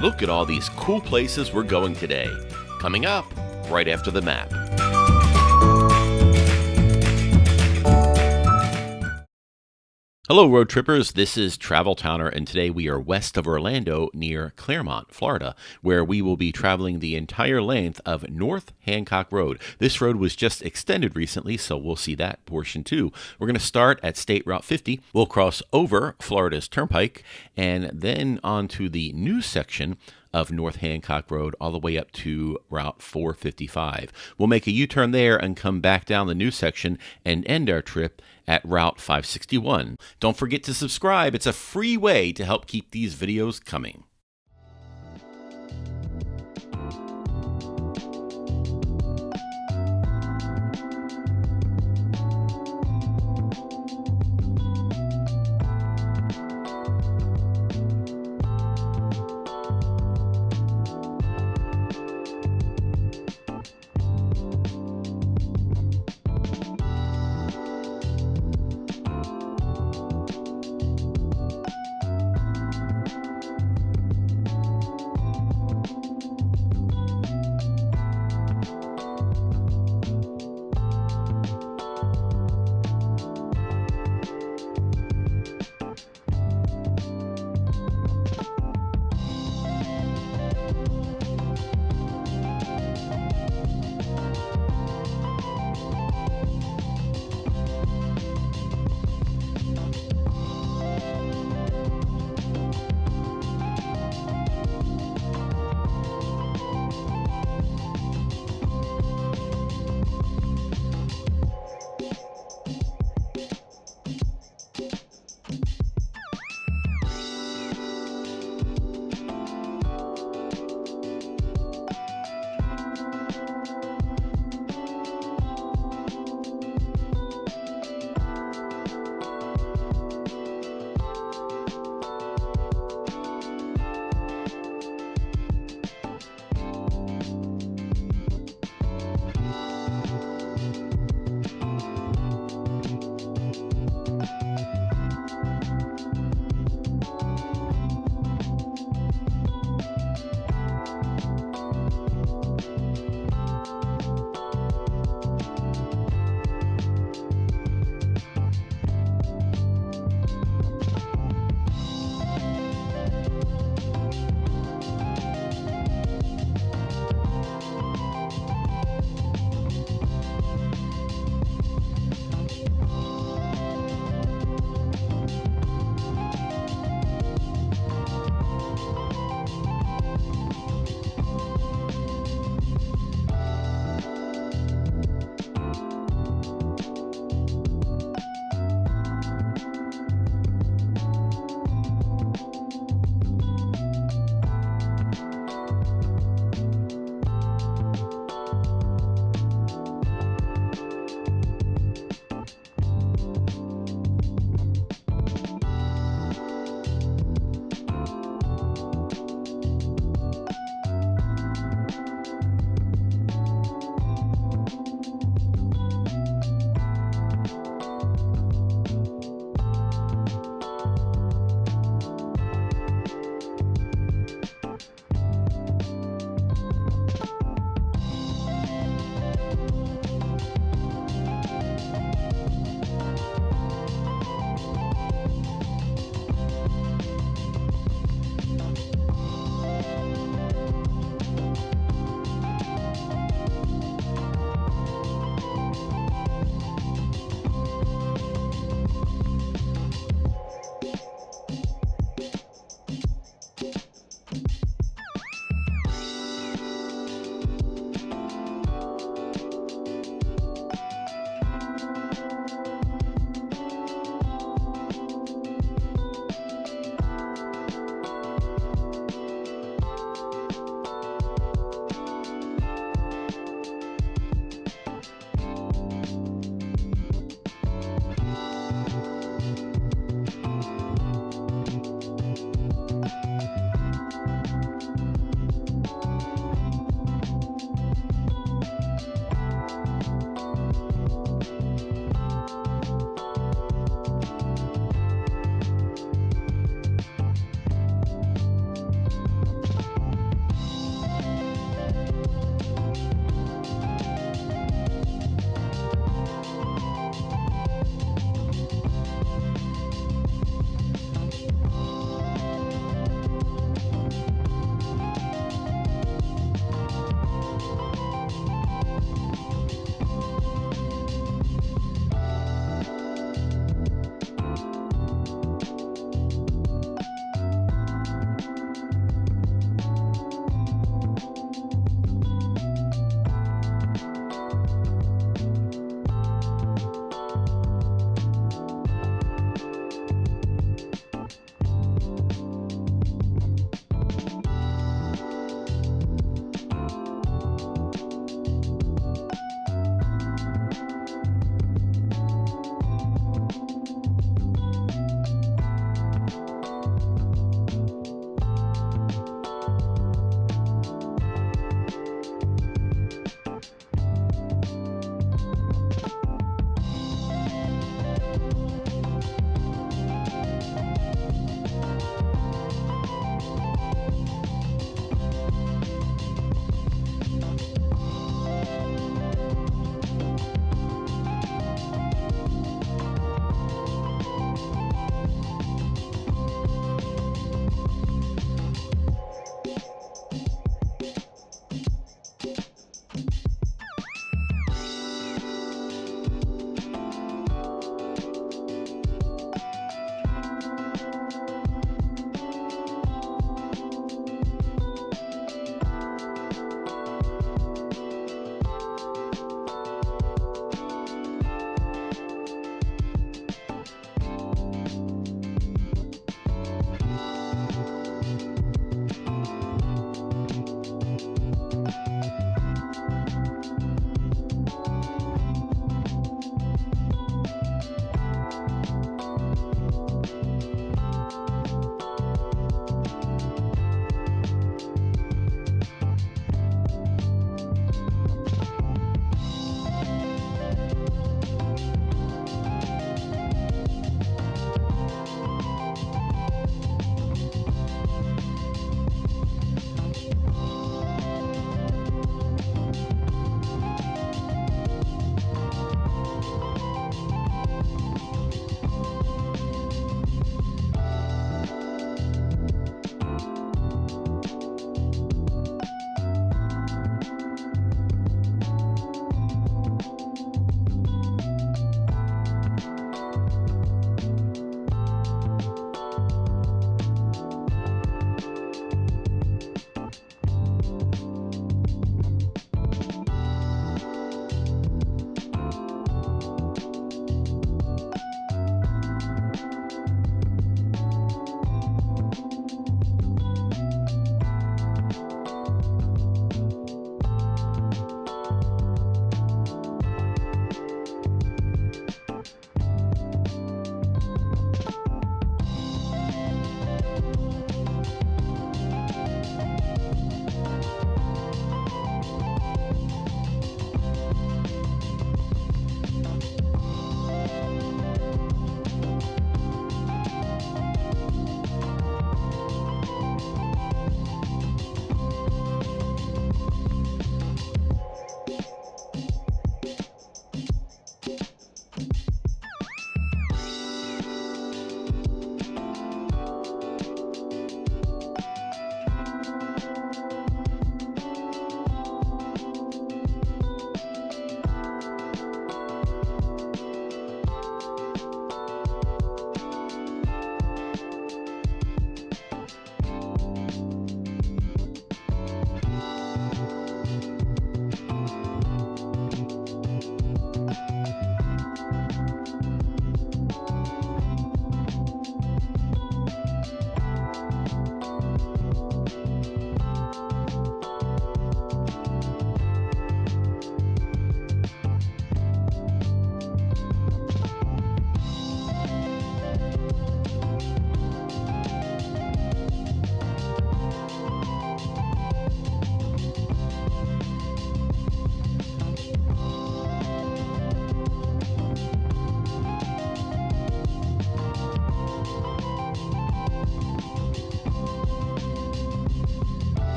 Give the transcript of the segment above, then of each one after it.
Look at all these cool places we're going today. Coming up, right after the map. Hello, road trippers. This is Travel Towner, and today we are west of Orlando near Claremont, Florida, where we will be traveling the entire length of North Hancock Road. This road was just extended recently, so we'll see that portion too. We're going to start at State Route 50. We'll cross over Florida's Turnpike and then onto the new section of North Hancock Road all the way up to Route 455. We'll make a U-turn there and come back down the new section and end our trip at Route 561. Don't forget to subscribe. It's a free way to help keep these videos coming.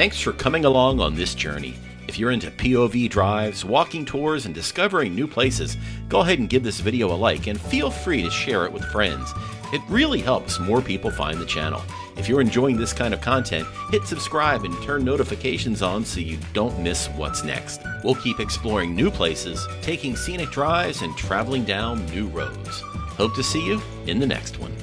Thanks for coming along on this journey. If you're into POV drives, walking tours, and discovering new places, go ahead and give this video a like and feel free to share it with friends. It really helps more people find the channel. If you're enjoying this kind of content, hit subscribe and turn notifications on so you don't miss what's next. We'll keep exploring new places, taking scenic drives, and traveling down new roads. Hope to see you in the next one.